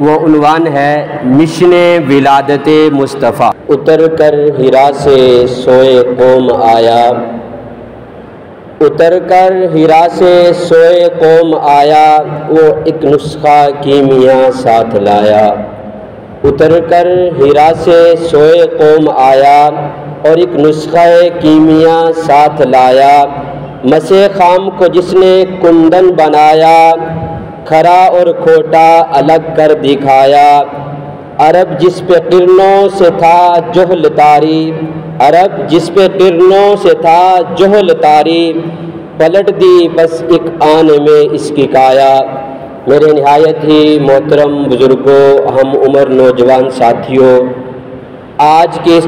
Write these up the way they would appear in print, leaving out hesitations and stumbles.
وہ عنوان ہے مشن ولادت مصطفیٰ۔ اتر کر ہرا سے سوئے قوم آیا، اتر کر ہرا سے سوئے قوم آیا، وہ ایک نسخہ کیمیا ساتھ لایا۔ اتر کر ہرا سے سوئے قوم آیا اور ایک نسخہ کیمیا ساتھ لایا۔ مسے خام کو جس نے کندن بنایا، کھرا اور کھوٹا الگ کر دکھایا۔ عرب جس پہ قرنوں سے تھا جہل طاری، عرب جس پہ قرنوں سے تھا جہل طاری، پلٹ دی بس ایک آن میں اس کی کایا۔ میرے نہایت ہی محترم بزرگوں، ہم عمر نوجوان ساتھیوں، آج کے اس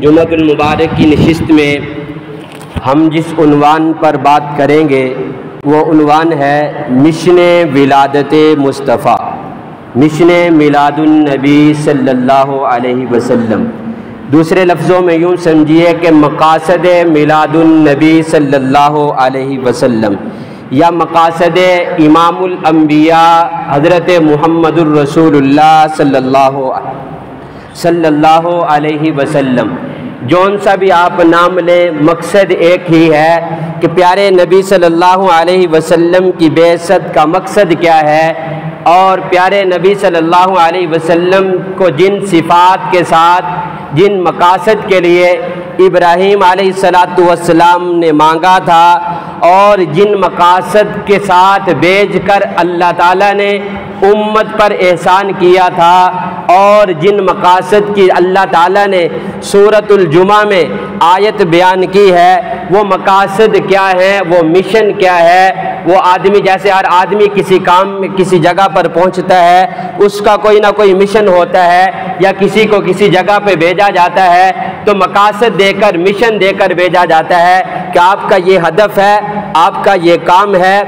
جمعہ المبارک کی نشست میں ہم جس عنوان پر بات کریں گے وہ عنوان ہے مشن ولادت مصطفیٰ، مشن میلاد النبی صلی اللہ علیہ وسلم۔ دوسرے لفظوں میں یوں سمجھیے کہ مقاصد میلاد النبی صلی اللہ علیہ وسلم، یا مقاصد امام الانبیاء حضرت محمد الرسول اللہ صلی اللہ علیہ وسلم۔ جون سا بھی آپ نام لیں، مقصد ایک ہی ہے کہ پیارے نبی صلی اللہ علیہ وسلم کی بعثت کا مقصد کیا ہے، اور پیارے نبی صلی اللہ علیہ وسلم کو جن صفات کے ساتھ، جن مقاصد کے لیے ابراہیم علیہ السلام نے مانگا تھا، اور جن مقاصد کے ساتھ بھیج کر اللہ تعالیٰ نے امت پر احسان کیا تھا، اور جن مقاصد کی اللہ تعالیٰ نے سورۃ الجمعہ میں آیت بیان کی ہے، وہ مقاصد کیا ہیں، وہ مشن کیا ہے۔ وہ آدمی جیسے ہر آدمی کسی کام میں کسی جگہ پر پہنچتا ہے، اس کا کوئی نہ کوئی مشن ہوتا ہے، یا کسی کو کسی جگہ پہ بھیجا جاتا ہے تو مقاصد دے کر، مشن دے کر بھیجا جاتا ہے کہ آپ کا یہ ہدف ہے، آپ کا یہ کام ہے،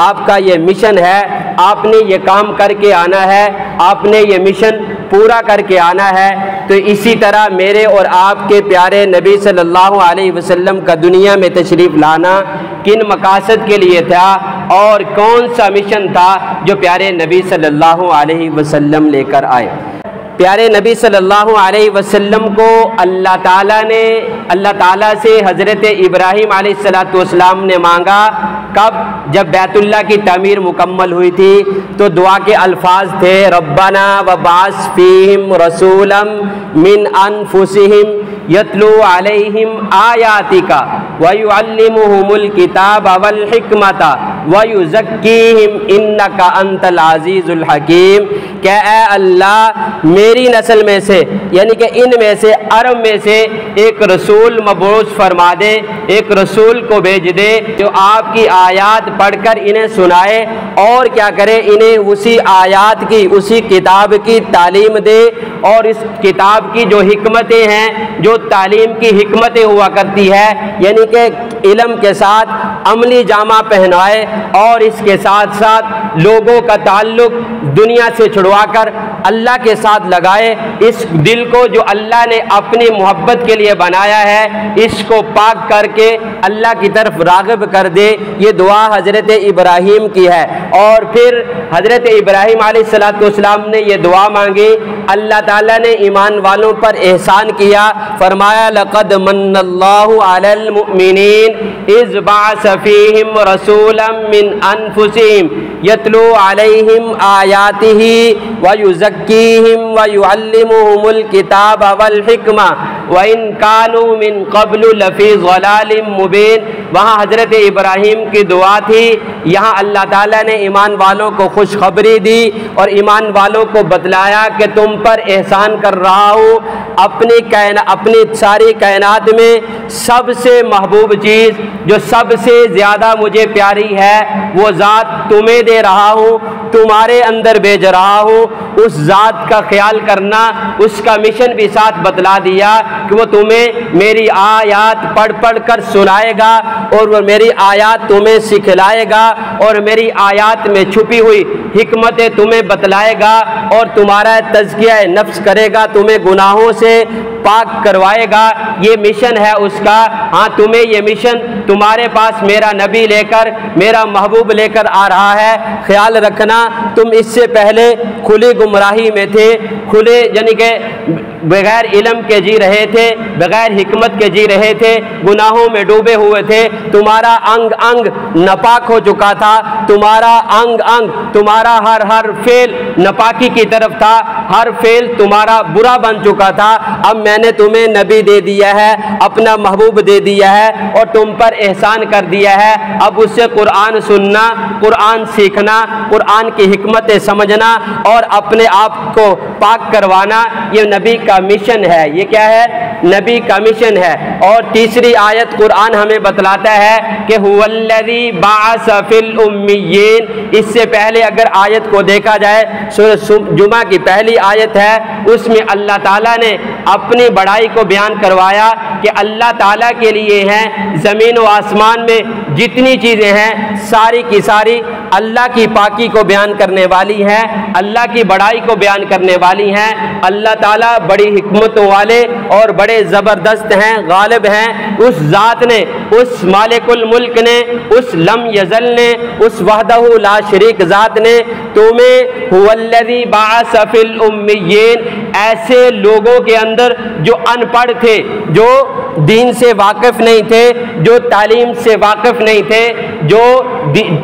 آپ کا یہ مشن ہے، آپ نے یہ کام کر کے آنا ہے، آپ نے یہ مشن پورا کر کے آنا ہے۔ تو اسی طرح میرے اور آپ کے پیارے نبی صلی اللہ علیہ وسلم کا دنیا میں تشریف لانا کن مقاصد کے لیے تھا، اور کون سا مشن تھا جو پیارے نبی صلی اللہ علیہ وسلم لے کر آئے۔ پیارے نبی صلی اللہ علیہ وسلم کو اللہ تعالیٰ سے حضرت ابراہیم علیہ السلام نے مانگا۔ کب؟ جب بیت اللہ کی تعمیر مکمل ہوئی تھی تو دعا کے الفاظ تھے، ربنا وبعث فیہم رسولا من انفسہم یتلو علیہم آیاتک ویعلمہم الکتاب والحکمت ویزکیہم انک انت العزیز الحکیم، کہ اے اللہ میری نسل میں سے، یعنی کہ ان میں سے، عرب میں سے ایک رسول مبعوث فرما دے، ایک رسول کو بھیج دے جو آپ کی آیات پڑھ کر انہیں سنائے، اور کیا کرے، انہیں اسی آیات کی، اسی کتاب کی تعلیم دے، اور اس کتاب کی جو حکمتیں ہیں، جو تعلیم کی حکمتیں ہوا کرتی ہے، یعنی کہ علم کے ساتھ عملی جامہ پہنائے، اور اس کے ساتھ ساتھ لوگوں کا تعلق دنیا سے چھڑوا کر اللہ کے ساتھ لگائے، اس دل کو جو اللہ نے اپنی محبت کے لیے بنایا ہے اس کو پاک کر کے اللہ کی طرف راغب کر دے۔ یہ دعا حضرت ابراہیم کی ہے، اور پھر حضرت ابراہیم علیہ السلام نے یہ دعا مانگی، اللہ تعالیٰ نے ایمان والوں پر احسان کیا، فرمایا لقد من اللہ علی المؤمنین اذ بعث فیہم رسولا من انفسہم یتلو علیہم آیاتہ ویزکیہم ویعلمہم الکتاب والحکمہ وَإِن كَانُوا مِن قَبْلُ لَفِي ضَلَالٍ مُبِينٍ۔ وہاں حضرت ابراہیم کی دعا تھی، یہاں اللہ تعالیٰ نے ایمان والوں کو خوشخبری دی اور ایمان والوں کو بتلایا کہ تم پر احسان کر رہا ہوں، اپنی ساری کائنات میں سب سے محبوب چیز جو سب سے زیادہ مجھے پیاری ہے وہ ذات تمہیں دے رہا ہوں، تمہارے اندر بھیج رہا ہوں۔ اس ذات کا خیال کرنا، اس کا مشن بھی ساتھ بتلا دیا کہ وہ تمہیں میری آیات پڑھ پڑھ کر سنائے گا، اور وہ میری آیات تمہیں سکھلائے گا، اور میری آیات میں چھپی ہوئی حکمتیں تمہیں بتلائے گا، اور تمہارا تزکیہ نفس کرے گا، تمہیں گناہوں سے پاک کروائے گا، یہ مشن ہے اس کا۔ ہاں تمہیں یہ مشن تمہارے پاس میرا نبی لے کر، میرا محبوب لے کر آ رہا ہے۔ خیال رکھنا تم اس سے پہلے کھلی گمراہی میں تھے، کھلے یعنی کہ بغیر علم کے جی رہے تھے، بغیر حکمت کے جی رہے تھے، گناہوں میں ڈوبے ہوئے تھے، تمہارا انگ انگ ناپاک ہو چکا تھا، تمہارا انگ انگ، تمہارا ہر فعل ناپاکی کی طرف تھا، ہر فعل تمہارا برا بن چکا تھا۔ اب میں نے تمہیں نبی دے دیا ہے، اپنا محبوب دے دیا ہے اور تم پر احسان کر دیا ہے۔ اب اس سے قرآن سننا، قرآن سیکھنا، قرآن کی حکمتیں سمجھنا اور اپنے آپ کو پاک کروانا، یہ نبی کا مشن ہے۔ یہ کیا ہے؟ نبی کا مشن ہے۔ اور تیسری آیت قرآن ہمیں بتلاتا ہے کہ هو الذی بعث فی الامیین۔ اس سے پہلے اگر آیت کو دیکھا جائے، سورہ جمعہ کی پہلی آیت ہے، اس میں اللہ تعالیٰ نے اپنی بڑائی کو بیان کروایا کہ اللہ تعالیٰ کے لیے ہیں زمین و آسمان میں جتنی چیزیں ہیں ساری کی ساری اللہ کی پاکی کو بیان کرنے والی ہیں، اللہ کی بڑائی کو بیان کرنے والی ہیں۔ اللہ تعالیٰ بڑی حکمتوں والے اور بڑے زبردست ہیں، غالب ہیں۔ اس ذات نے، اس مالک الملک نے، اس لم یزل نے، اس وحدہ لا شریک ذات نے تمہیں هو الذی بعث فی الامیین، ایسے لوگوں کے اندر جو ان پڑھ تھے، جو دین سے واقف نہیں تھے، جو تعلیم سے واقف نہیں تھے، جو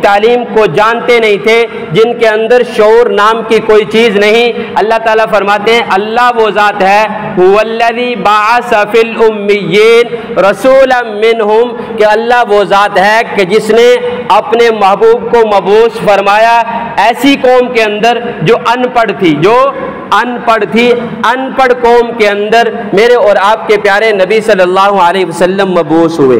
تعلیم کو جانتے نہیں تھے، جن کے اندر شعور نام کی کوئی چیز نہیں۔ اللہ تعالیٰ فرماتے ہیں اللہ وہ ذات ہے هو الذی بعث فی الامیین رسولا منہم، کہ اللہ وہ ذات ہے کہ جس نے اپنے محبوب کو مبعوث فرمایا ایسی قوم کے اندر جو ان پڑھ تھی، جو ان پڑھ تھی، ان پڑھ قوم کے اندر میرے اور آپ کے پیارے نبی صلی اللہ علیہ وسلم مبعوث ہوئے۔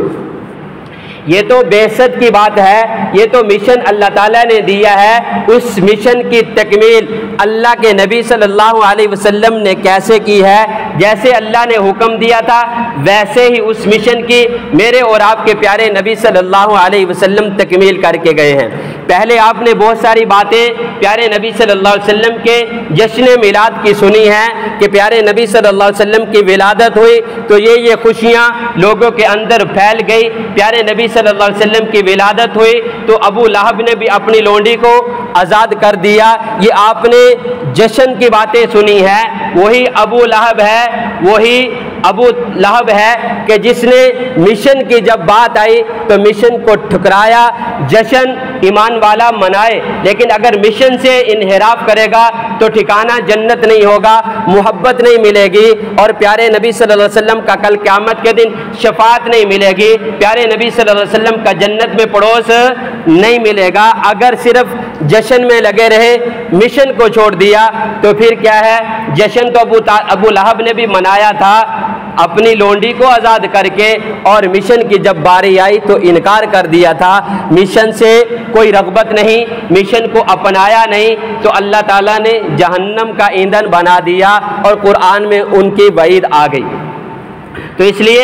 یہ تو بعثت کی بات ہے، یہ تو مشن اللہ تعالیٰ نے دیا ہے۔ اس مشن کی تکمیل اللہ کے نبی صلی اللہ علیہ وسلم نے کیسے کی ہے؟ جیسے اللہ نے حکم دیا تھا ویسے ہی اس مشن کی میرے اور آپ کے پیارے نبی صلی اللہ علیہ وسلم تکمیل کر کے گئے ہیں۔ پہلے آپ نے بہت ساری باتیں پیارے نبی صلی اللہ علیہ وسلم کے جشن میلاد کی سنی ہیں کہ پیارے نبی صلی اللہ علیہ وسلم کی ولادت ہوئی تو یہ خوشیاں لوگوں کے اندر پھیل گئی۔ پیارے نبی صلی اللہ علیہ وسلم کی ولادت ہوئی تو ابو لہب نے بھی اپنی لونڈی کو آزاد کر دیا۔ یہ آپ نے جشن کی باتیں سنی ہیں۔ وہی ابو لہب ہے، وہی ابو لہب ہے کہ جس نے مشن کی جب بات آئی تو مشن کو ٹھکرایا۔ جشن ایمان والا منائے، لیکن اگر مشن سے انحراف کرے گا تو ٹھکانہ جنت نہیں ہوگا، محبت نہیں ملے گی اور پیارے نبی صلی اللہ علیہ وسلم کا کل قیامت کے دن شفاعت نہیں ملے گی، پیارے نبی صلی اللہ علیہ وسلم کا جنت میں پڑوس نہیں ملے گا۔ اگر صرف جشن میں لگے رہے، مشن کو چھوڑ دیا تو پھر کیا ہے؟ جشن تو ابو لہب نے بھی منایا تھا اپنی لونڈی کو آزاد کر کے، اور مشن کی جب باری آئی تو انکار کر دیا تھا۔ مشن سے کوئی رغبت نہیں، مشن کو اپنایا نہیں تو اللہ تعالیٰ نے جہنم کا ایندھن بنا دیا اور قرآن میں ان کی وعید آ گئی۔ تو اس لیے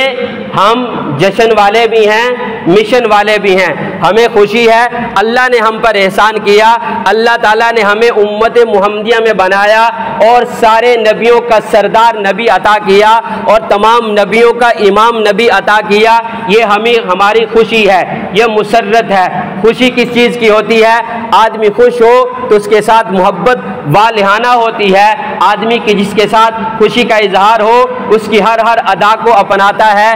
ہم جشن والے بھی ہیں، مشن والے بھی ہیں۔ ہمیں خوشی ہے اللہ نے ہم پر احسان کیا، اللہ تعالیٰ نے ہمیں امت محمدیہ میں بنایا اور سارے نبیوں کا سردار نبی عطا کیا اور تمام نبیوں کا امام نبی عطا کیا۔ یہ ہماری خوشی ہے، یہ مسرت ہے۔ خوشی کس چیز کی ہوتی ہے؟ آدمی خوش ہو تو اس کے ساتھ محبت والہانہ ہوتی ہے، آدمی کی جس کے ساتھ خوشی کا اظہار ہو اس کی ہر ادا کو اپناتا ہے۔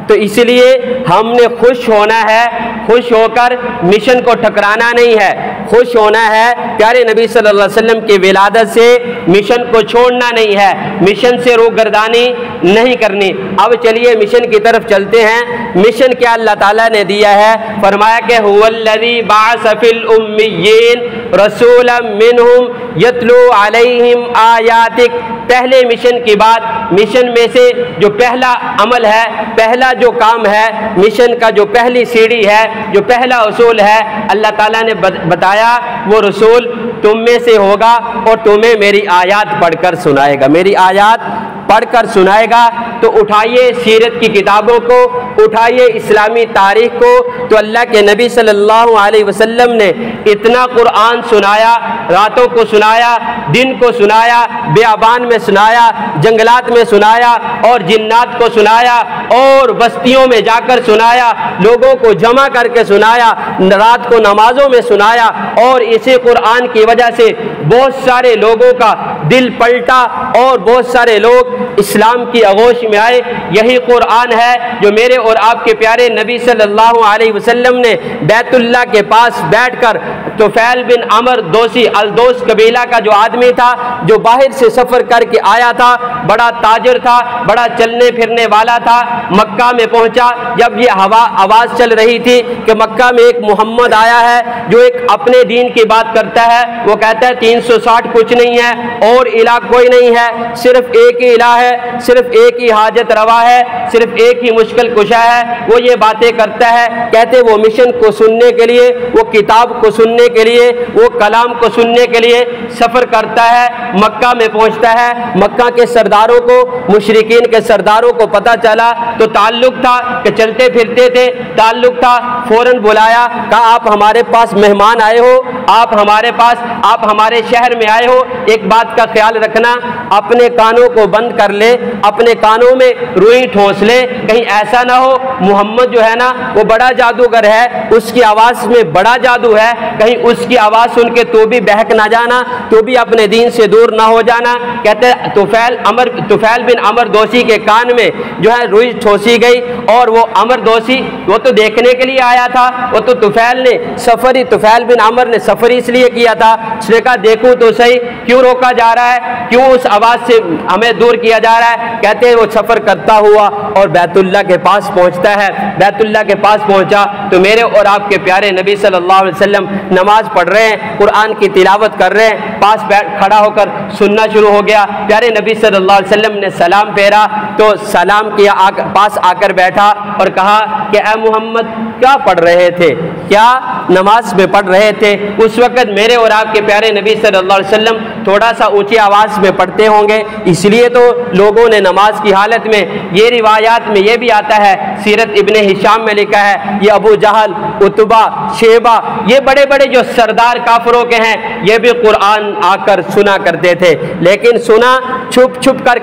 تو اس لیے ہم نے خوش ہونا ہے، خوش ہو کر مشن کو ٹکرانا نہیں ہے، خوش ہونا ہے پیارے نبی صلی اللہ علیہ وسلم کی ولادت سے، مشن کو چھوڑنا نہیں ہے، مشن سے روگردانی نہیں کرنی۔ اب چلیے مشن کی طرف چلتے ہیں۔ مشن کیا اللہ تعالیٰ نے دیا ہے؟ فرمایا کہ هو الذی بعث فی الامیین رسولا منہم یتلو علیہم آیاتک۔ پہلے مشن کی بات، مشن میں سے جو پہلا عمل ہے، پہلا جو کام ہے، مشن کا جو پہلی سیڑھی ہے، جو پہلا اصول ہے، اللہ تعالیٰ نے بتایا وہ رسول تم میں سے ہوگا اور تمہیں میری آیات پڑھ کر سنائے گا، میری آیات پڑھ کر سنائے گا تو اٹھائیے سیرت کی کتابوں کو، اٹھائیے اسلامی تاریخ کو، تو اللہ کے نبی صلی اللہ علیہ وسلم نے اتنا قرآن سنایا، راتوں کو سنایا، دن کو سنایا، بیابان میں سنایا، جنگلات میں سنایا، اور جنات کو سنایا، اور بستیوں میں جا کر سنایا، لوگوں کو جمع کر کے سنایا، رات کو نمازوں میں سنایا، اور اسی قرآن کی وجہ سے بہت سارے لوگوں کا دل پلٹا اور بہت سارے لوگ اسلام کی آغوش میں آئے۔ یہی قرآن ہے جو میرے اور آپ کے پیارے نبی صلی اللہ علیہ وسلم نے بیت اللہ کے پاس بیٹھ کر طفیل بن عمر دوسی الدوس قبیلہ کا جو آدمی تھا، جو باہر سے سفر کر کے آیا تھا، بڑا تاجر تھا، بڑا چلنے پھرنے والا تھا، مکہ میں پہنچا جب یہ آواز چل رہی تھی کہ مکہ میں ایک محمد آیا ہے جو ایک اپنے دین کی بات کرتا ہے، وہ کہتا ہے 360 کچھ نہیں ہے اور الہ کوئی نہیں ہے، صرف ایک ہی الہ ہے، صرف ایک ہی حاجت روا ہے، صرف ایک ہی مشکل کشا ہے، وہ یہ باتیں کرتا ہے۔ کہتے وہ مشن کو سننے کے لیے، وہ کتاب کو سننے کے لیے، وہ کلام کو سننے کے لیے سفر کرتا ہے، مکہ میں پہنچتا ہے۔ مکہ کے سرداروں کو، مشرکین کے سرداروں کو پتہ چلا تو تعلق تھا کہ چلتے پھرتے تھے، تعلق تھا، فوراً بلایا، کہا آپ ہمارے پاس مہمان آئے ہو، آپ ہمارے پاس، آپ ہمارے شہر میں آئے ہو، ایک بات کا خیال رکھنا، اپنے کانوں کو بند کر لے، اپنے کانوں میں روئی ٹھونس لے، کہیں ایسا نہ ہو محمد جو ہے نا وہ بڑا جادوگر ہے، اس کی آواز میں بڑا جادو ہے، کہیں اس کی آواز سن کے تو بھی بہک نہ جانا، تو بھی اپنے دین سے دور نہ ہو جانا۔ کہتے ہیں طفیل بن عمر دوسی کے کان میں جو ہے روئی ٹھوسی گئی، اور وہ عمر دوسی وہ تو دیکھنے کے لیے آیا تھا، وہ تو طفیل بن عمر نے سفر اس لیے کیا تھا، اس نے کہا دیکھوں تو صحیح کیوں روکا جا رہا ہے، کیوں اس آواز سے ہمیں دور کیا جا رہا ہے۔ کہتے ہیں وہ سفر کرتا ہوا اور بیت اللہ کے پاس پہنچتا ہے، بیت اللہ کے پاس پہنچا تو میرے اور آپ کے پیارے نبی صلی اللہ علیہ وسلم نماز پڑھ رہے ہیں، قرآن کی تلاوت کر رہے ہیں، پاس کھڑا ہو کر سننا شروع ہو گیا۔ پیارے نبی صلی اللہ علیہ وسلم نے سلام پھیرا تو سلام کیا، پاس آ کر بیٹھا اور کہا کہ اے محمد کیا پڑھ رہے تھے، کیا نماز میں پڑھ رہے تھے؟ اس وقت میرے اور آپ کے پیارے نبی صلی اللہ علیہ وسلم تھوڑا سا اونچی آواز میں پڑھتے ہوں گے، اس لیے تو لوگوں نے نماز کی حالت میں، یہ روایات میں یہ بھی آتا ہے، سیرت ابن ہشام میں لکھا ہے، یہ ابو جہل، عتبہ، شیبہ، یہ بڑے بڑے جو سردار کافروں کے ہیں، یہ بھی قرآن آ کر سنا کرتے تھے، لیکن سنا چھپ چھپ کر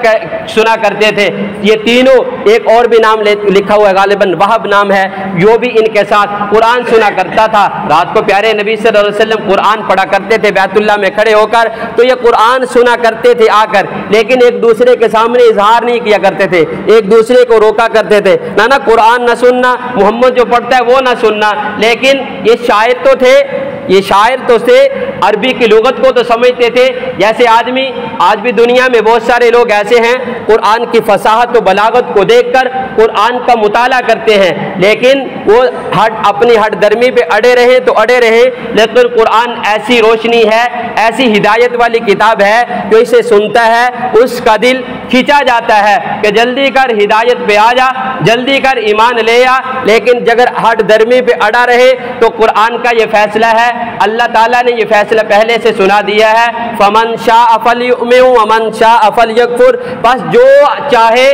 سنا کرتے تھے۔ یہ تینوں، ایک اور بھی نام لکھا ہوا ہے، غالباً وہب نام ہے، جو بھی ان کے ساتھ قرآن سنا کرتا تھا۔ رات کو پیارے نبی صلی اللہ علیہ وسلم قرآن پڑھا کرتے تھے بیت اللہ میں کھڑے ہو کر، تو یہ قرآن سنا کرتے تھے آ کر، لیکن ایک دوسرے کے سامنے اظہار نہیں کیا کرتے تھے، ایک دوسرے کو روکا کرتے تھے، نہ قرآن نہ سننا، محمد جو پڑھتا ہے وہ نہ سننا۔ لیکن یہ شاعر تو تھے، یہ شاعر تو تھے، عربی کی لغت کو تو سمجھتے تھے، جیسے آدمی آج بھی دنیا میں بہت سارے لوگ ایسے ہیں قرآن کی فصاحت و بلاغت کو دیکھ کر قرآن کا مطالعہ کرتے ہیں، لیکن وہ اپنی ہٹ درمی پہ اڑے رہیں تو اڑے رہیں، لیکن قرآن ایسی روشنی ہے، ایسی ہدایت والی کتاب ہے جو اسے سنتا ہے اس کا دل کھینچا جاتا ہے کہ جلدی کر ہدایت پہ آ جا، جلدی کر ایمان لے آ۔ لیکن اگر ہٹ درمی پہ اڑا رہے تو قرآن کا یہ فیصلہ ہے، اللہ تعالیٰ نے یہ فیصلہ پہلے سے سنا دیا ہے، فمن شاء فلیؤمن ومن شاء فلیکفر، بس جو چاہے،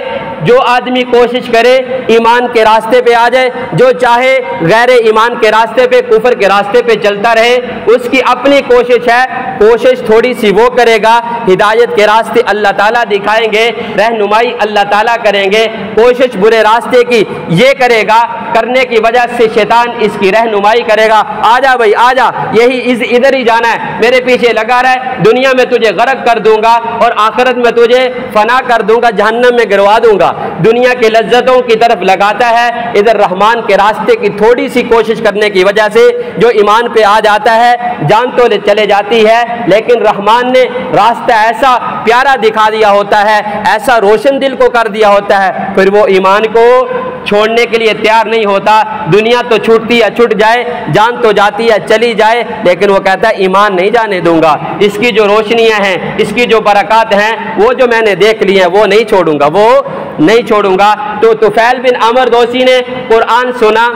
جو آدمی کوشش کرے ایمان کے راستے پہ آ جائے، جو چاہے غیر ایمان کے راستے پہ، کفر کے راستے پہ چلتا رہے، اس کی اپنی کوشش ہے، کوشش تھوڑی سی وہ کرے گا، ہدایت کے راستے اللہ تعالیٰ دکھائیں گے، رہنمائی اللہ تعالیٰ کریں گے، کوشش برے راستے کی یہ کرے گا، کرنے کی وجہ سے شیطان اس کی رہنمائی کرے گا، آ جا بھائی آ جا، یہی ادھر ہی جانا ہے، میرے پیچھے لگا رہے، دنیا میں تجھے غرق کر دوں گا اور آخرت میں تجھے فنا کر دوں گا، جہنم میں گروا دوں گا۔ دنیا کے لذتوں کی طرف لگاتا ہے، ادھر رحمان کے راستے کی تھوڑی سی کوشش کرنے کی وجہ سے جو ایمان پہ آ جاتا ہے، جان تو چلے جاتی ہے، لیکن رحمان نے راستہ ایسا پیارا دکھا دیا ہوتا ہے، ایسا روشن دل کو کر دیا ہوتا ہے، پھر وہ ایمان کو چھوڑنے کے لیے تیار نہیں ہوتا۔ دنیا تو چھوٹتی ہے چھوٹ جائے، جان تو جاتی ہے چلی جائے، لیکن وہ کہتا ہے ایمان نہیں جانے دوں گا، اس کی جو روشنیاں ہیں، اس کی جو برکات ہیں، وہ جو میں نے دیکھ لی ہیں وہ نہیں چھوڑوں گا، وہ نہیں چھوڑوں گا۔ تو طفیل بن عمر دوسی نے قرآن سنا،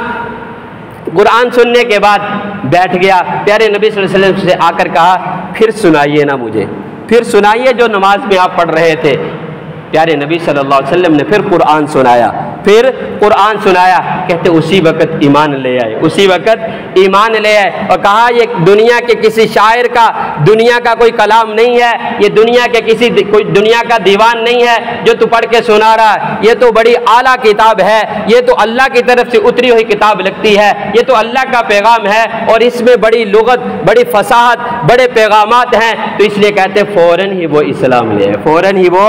قرآن سننے کے بعد بیٹھ گیا، پیارے نبی صلی اللہ علیہ وسلم سے آ کر کہا پھر سنائیے نا مجھے، پھر سنائیے جو نماز میں آپ پڑھ رہے تھے۔ پیارے نبی صلی اللہ علیہ وسلم نے پھر قرآن سنایا، کہتے اسی وقت ایمان لے آئے، اسی وقت ایمان لے آئے، اور کہا یہ دنیا کے کسی شاعر کا، دنیا کا کوئی کلام نہیں ہے، یہ دنیا کے کوئی دنیا کا دیوان نہیں ہے جو تو پڑھ کے سنا رہا ہے، یہ تو بڑی اعلیٰ کتاب ہے، یہ تو اللہ کی طرف سے اتری ہوئی کتاب لگتی ہے، یہ تو اللہ کا پیغام ہے، اور اس میں بڑی لغت، بڑی فصاحت، بڑے پیغامات ہیں، تو اس لیے کہتے فوراً ہی وہ اسلام لے آئے، فوراً ہی وہ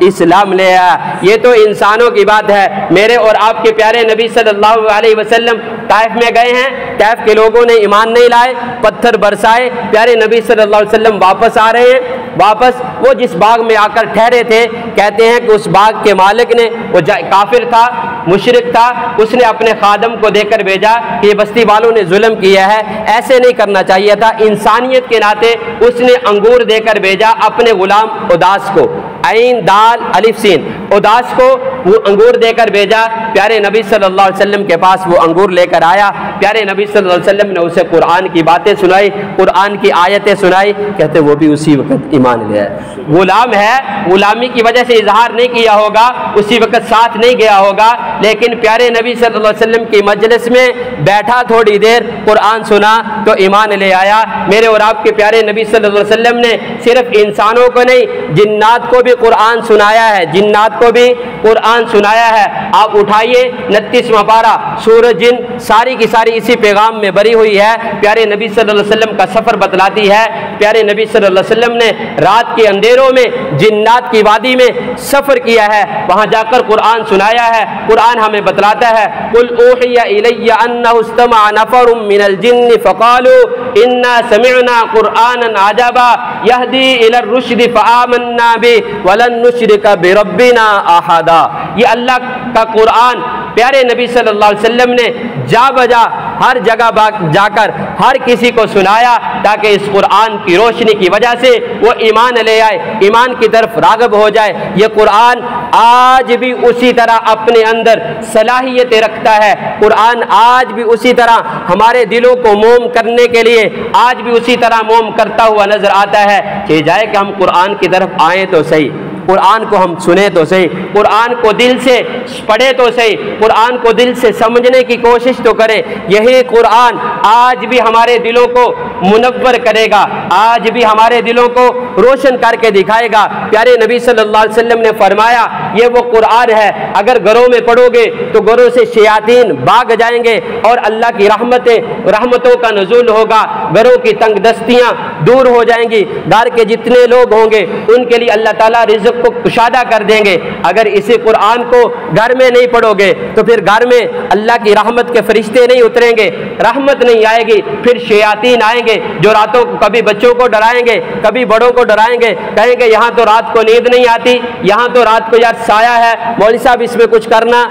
اسلام لے آیا۔ یہ تو انسانوں کی بات ہے، میرے اور آپ کے پیارے نبی صلی اللہ علیہ وسلم طائف میں گئے ہیں، طائف کے لوگوں نے ایمان نہیں لائے، پتھر برسائے، پیارے نبی صلی اللہ علیہ وسلم واپس آ رہے ہیں، واپس وہ جس باغ میں آ کر ٹھہرے تھے، کہتے ہیں کہ اس باغ کے مالک نے، وہ کافر تھا، مشرک تھا، اس نے اپنے خادم کو دے کر بھیجا کہ یہ بستی والوں نے ظلم کیا ہے، ایسے نہیں کرنا چاہیے تھا، انسانیت کے ناطے اس نے انگور دے کر بھیجا اپنے غلام اداس کو، عین دال الف سین، اداس کو وہ انگور دے کر بھیجا، پیارے نبی صلی اللہ علیہ وسلم کے پاس وہ انگور لے کر آیا، پیارے نبی صلی اللہ علیہ وسلم نے اسے قرآن کی باتیں سنائی، قرآن کی آیتیں سنائی، کہتے وہ بھی اسی وقت ایمان لے آئے۔ غلام ہے، غلامی کی وجہ سے اظہار نہیں کیا ہوگا، اسی وقت ساتھ نہیں گیا ہوگا، لیکن پیارے نبی صلی اللہ علیہ وسلم کی مجلس میں بیٹھا، تھوڑی دیر قرآن سنا تو ایمان لے آیا۔ میرے اور آپ کے پیارے نبی صلی اللہ علیہ وسلم نے صرف انسانوں کو نہیں، جنات کو بھی قرآن سنایا ہے، جنات کو بھی قرآن سنایا ہے۔ آپ اٹھائیے 29واں پارہ سورۃ جن، ساری کی ساری اسی پیغام میں بری ہوئی ہے، پیارے نبی صلی اللہ علیہ وسلم کا سفر بتلاتی ہے، پیارے نبی صلی اللہ علیہ وسلم نے رات کے اندھیروں میں جنات کی وادی میں سفر کیا ہے، وہاں جا کر قرآن سنایا ہے۔ قرآن ہمیں بتلاتا ہے قل اوحی الی انہ استمع نفر من الجن فقالوا انا سمعنا قرآنا عجبا یہدی الی الرشد فآمنا به ولن نشرک بربنا احدا۔ یہ اللہ کا قرآن پیارے نبی صلی اللہ علیہ وسلم نے جا بجا ہر جگہ جا کر ہر کسی کو سنایا، تاکہ اس قرآن کی روشنی کی وجہ سے وہ ایمان لے آئے، ایمان کی طرف راغب ہو جائے۔ یہ قرآن آج بھی اسی طرح اپنے اندر صلاحیتیں رکھتا ہے، قرآن آج بھی اسی طرح ہمارے دلوں کو موم کرنے کے لیے آج بھی اسی طرح موم کرتا ہوا نظر آتا ہے۔ چاہے جائے کہ ہم قرآن کی طرف آئیں تو صحیح، قرآن کو ہم سنیں تو صحیح، قرآن کو دل سے پڑھیں تو صحیح، قرآن کو دل سے سمجھنے کی کوشش تو کریں۔ یہی قرآن آج بھی ہمارے دلوں کو منور کرے گا، آج بھی ہمارے دلوں کو روشن کر کے دکھائے گا۔ پیارے نبی صلی اللہ علیہ وسلم نے فرمایا یہ وہ قرآن ہے، اگر گھروں میں پڑھو گے تو گھروں سے شیاطین بھاگ جائیں گے اور اللہ کی رحمتوں کا نزول ہوگا، گھروں کی تنگ دستیاں دور ہو جائیں گی، گھر کے جتنے لوگ ہوں گے ان کے لیے اللہ تعالیٰ رزق کو کشادہ کر دیں گے۔ اگر اسی قرآن کو گھر میں نہیں پڑھو گے تو پھر گھر میں اللہ کی رحمت کے فرشتے نہیں اتریں گے، رحمت نہیں آئے گی، پھر شیاطین آئیں گے جو راتوں کو کبھی بچوں کو ڈرائیں گے، کبھی بڑوں کو ڈرائیں گے، کہیں گے یہاں تو رات کو نیند نہیں آتی، یہاں تو رات کو یار سایہ ہے، مولوی صاحب اس میں کچھ کرنا،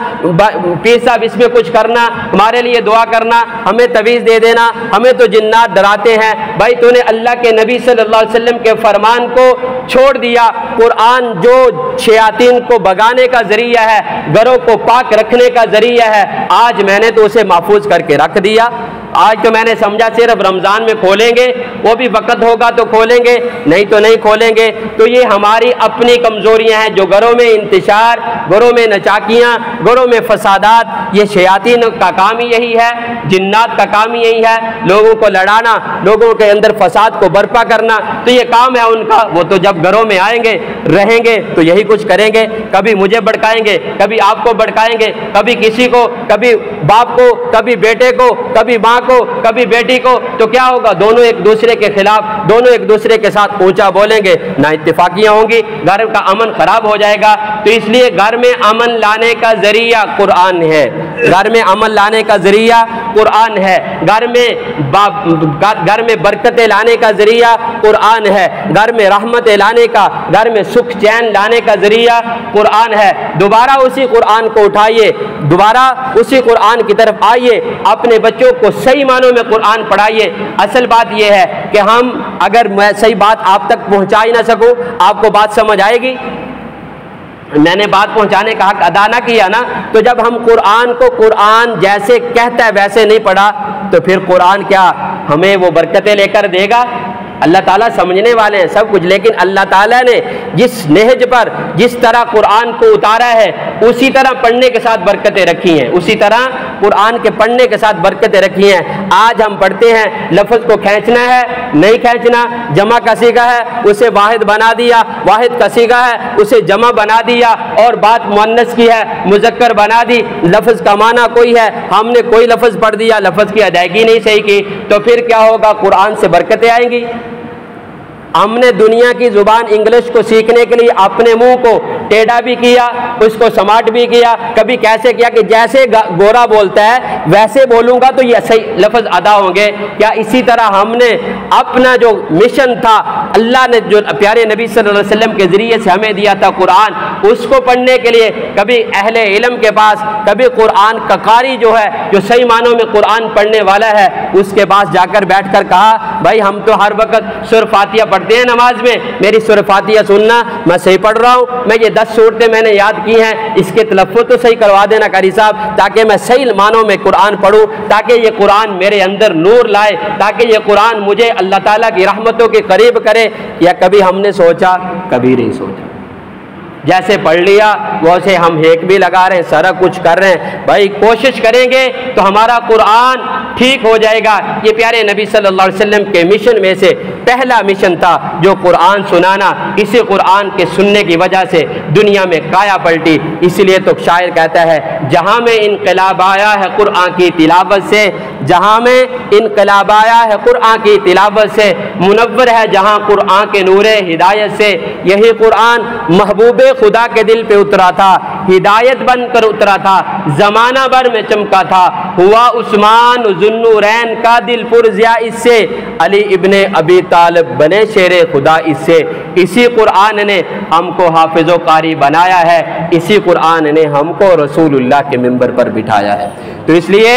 پیر صاحب اس میں کچھ کرنا، ہمارے لیے دعا کرنا، ہمیں تعویذ دے دینا، ہمیں تو جنات ڈراتے ہیں۔ بھائی تو نے اللہ کے نبی صلی اللہ علیہ وسلم کے فرمان کو چھوڑ دیا۔ قرآن جو شیاطین کو بگانے کا ذریعہ ہے، گھروں کو پاک رکھنے کا ذریعہ ہے، آج میں نے تو اسے محفوظ کر کے رکھ دیا۔ آج تو میں نے سمجھا صرف رمضان میں کھولیں گے، وہ بھی وقت ہوگا تو کھولیں گے، نہیں تو نہیں کھولیں گے۔ تو یہ ہماری اپنی کمزوریاں ہیں جو گھروں میں انتشار، گھروں میں نچاکیاں، گھروں میں فسادات، یہ شیاطین کا کام ہی یہی ہے، جنات کا کام ہی یہی ہے، لوگوں کو لڑانا، لوگوں کے اندر فساد کو برپا کرنا، تو یہ کام ہے ان کا۔ وہ تو جب گھروں میں آئیں گے رہیں گے تو یہی کچھ کریں گے، کبھی مجھے بھڑکائیں گے، کبھی آپ کو بھڑکائیں گے، کبھی کسی کو، کبھی باپ کو، کبھی بیٹے کو، کبھی ماں کو، کبھی بیٹی کو، تو کیا ہوگا؟ دونوں ایک دوسرے کے خلاف، دونوں ایک دوسرے کے ساتھ اونچا بولیں گے، نہ اتفاقیاں ہوں گی، گھر کا امن خراب ہو جائے گا۔ تو اس لیے گھر میں امن لانے کا ذریعہ قرآن ہے، گھر میں امن لانے کا ذریعہ قرآن ہے، گھر میں برکتیں لانے کا ذریعہ قرآن ہے، گھر میں رحمتیں لانے کا، گھر میں سکھ چین لانے کا ذریعہ قرآن ہے۔ دوبارہ اسی قرآن کو اٹھائیے، دوبارہ اسی قرآن کی طرف آئیے، اپنے بچوں کو صحیح معنوں میں قرآن پڑھائیے۔ اصل بات یہ ہے کہ اگر میں صحیح بات آپ تک پہنچا ہی نہ سکوں، آپ کو بات سمجھ آئے گی؟ میں نے بات پہنچانے کا حق ادا نہ کیا نا، تو جب ہم قرآن کو قرآن جیسے کہتا ہے ویسے نہیں پڑھا تو پھر قرآن کیا ہمیں وہ برکتیں لے کر دے گا؟ اللہ تعالیٰ سمجھنے والے ہیں سب کچھ، لیکن اللہ تعالیٰ نے جس نہج پر جس طرح قرآن کو اتارا ہے اسی طرح پڑھنے کے ساتھ برکتیں رکھی ہیں، اسی طرح قرآن کے پڑھنے کے ساتھ برکتیں رکھی ہیں۔ آج ہم پڑھتے ہیں لفظ کو کھینچنا ہے نہیں کھینچنا، جمع کا صیغہ ہے اسے واحد بنا دیا، واحد کا صیغہ ہے اسے جمع بنا دیا، اور بات مؤنث کی ہے مذکر بنا دی، لفظ کا معنی کوئی ہے ہم نے کوئی لفظ پڑھ دیا، لفظ کی ادائیگی نہیں صحیح کی، تو پھر کیا ہوگا؟ قرآن سے برکتیں آئیں گی۔ ہم نے دنیا کی زبان انگلش کو سیکھنے کے لیے اپنے منہ کو ٹیڑھا بھی کیا، اس کو سماٹ بھی کیا، کبھی کیسے کیا کہ جیسے گورا بولتا ہے ویسے بولوں گا تو یہ صحیح لفظ ادا ہوں گے کیا؟ اسی طرح ہم نے اپنا جو مشن تھا اللہ نے جو پیارے نبی صلی اللہ علیہ وسلم کے ذریعے سے ہمیں دیا تھا قرآن، اس کو پڑھنے کے لیے کبھی اہل علم کے پاس، کبھی قرآن کا قاری جو ہے جو صحیح معنوں میں قرآن پڑھنے والا ہے اس کے پاس جا کر بیٹھ کر کہا بھائی ہم تو ہر وقت سورہ فاتحہ پڑھتے ہیں نماز میں، میری سورہ فاتحہ سننا، میں صحیح پڑھ رہا ہوں، میں یہ 10 صورتیں میں نے یاد کی ہیں، اس کے تلفظ تو صحیح کروا دینا قاری صاحب تاکہ میں صحیح معنوں میں قرآن پڑھوں، تاکہ یہ قرآن میرے اندر نور لائے، تاکہ یہ قرآن مجھے اللہ تعالیٰ کی رحمتوں کے قریب کرے۔ یا کبھی ہم نے سوچا؟ کبھی نہیں سوچا، جیسے پڑھ لیا ویسے ہم ہیک بھی لگا رہے ہیں، سارا کچھ کر رہے ہیں۔ بھائی کوشش کریں گے تو ہمارا قرآن ٹھیک ہو جائے گا۔ یہ پیارے نبی صلی اللہ علیہ وسلم کے مشن میں سے پہلا مشن تھا جو قرآن سنانا، اسی قرآن کے سننے کی وجہ سے دنیا میں کایا پلٹی۔ اسی لیے تو شاعر کہتا ہے جہاں میں انقلاب آیا ہے قرآن کی تلاوت سے، جہاں میں انقلاب آیا ہے قرآن کی تلاوت سے، منور ہے جہاں قرآن کے نور ہدایت سے۔ یہی قرآن محبوب خدا کے دل پہ اترا تھا، ہدایت بن کر اترا تھا، زمانہ بھر میں چمکا تھا، ہوا عثمان ذوالنورین کا دل پرزیا اس سے، علی ابن ابی طالب بنے شیر خدا اس سے۔ اسی قرآن نے ہم کو حافظ و قاری بنایا ہے، اسی قرآن نے ہم کو رسول اللہ کے منبر پر بٹھایا ہے۔ تو اس لیے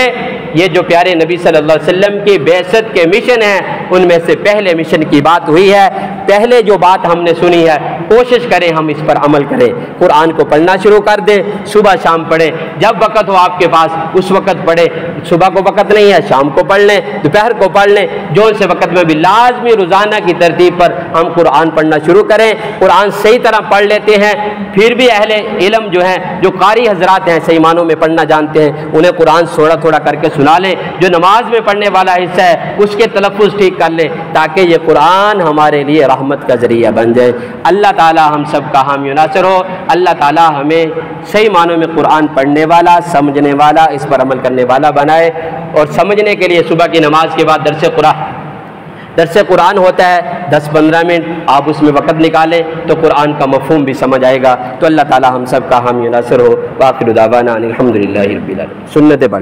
یہ جو پیارے نبی صلی اللہ علیہ وسلم کی بعثت کے مشن ہیں ان میں سے پہلے مشن کی بات ہوئی ہے۔ پہلے جو بات ہم نے سنی ہے کوشش کریں ہم اس پر عمل کریں، قرآن کو پڑھنا شروع کر دیں، صبح شام پڑھیں، جب وقت ہو آپ کے پاس اس وقت پڑھیں، صبح کو وقت نہیں ہے شام کو پڑھ لیں، دوپہر کو پڑھ لیں، جو سے وقت میں بھی لازمی روزانہ کی ترتیب پر ہم قرآن پڑھنا شروع کریں۔ قرآن صحیح طرح پڑھ لیتے ہیں پھر بھی اہل علم جو ہیں جو قاری حضرات ہیں صحیح معنوں میں پڑھنا جانتے ہیں انہیں قرآن تھوڑا تھوڑا کر کے سنا لیں، جو نماز میں پڑھنے والا حصہ ہے اس کے تلفظ ٹھیک کر لیں تاکہ یہ قرآن ہمارے لیے رحمت کا ذریعہ بن جائے۔ اللہ تعالی ہم سب کا حامی و ناصر ہو، اللہ تعالی ہمیں صحیح معنوں میں قرآن پڑھنے والا، سمجھنے والا، اس پر عمل کرنے والا بنائے۔ اور سمجھنے کے لیے صبح کی نماز کے بعد درس قرآن ہوتا ہے 10-15 منٹ، آپ اس میں وقت نکالیں تو قرآن کا مفہوم بھی سمجھ آئے گا۔ تو اللہ تعالی ہم سب کا حامی و ناصر ہو۔ وآخر دعوانا ان الحمد للہ رب العالمین۔ سنتیں پڑھ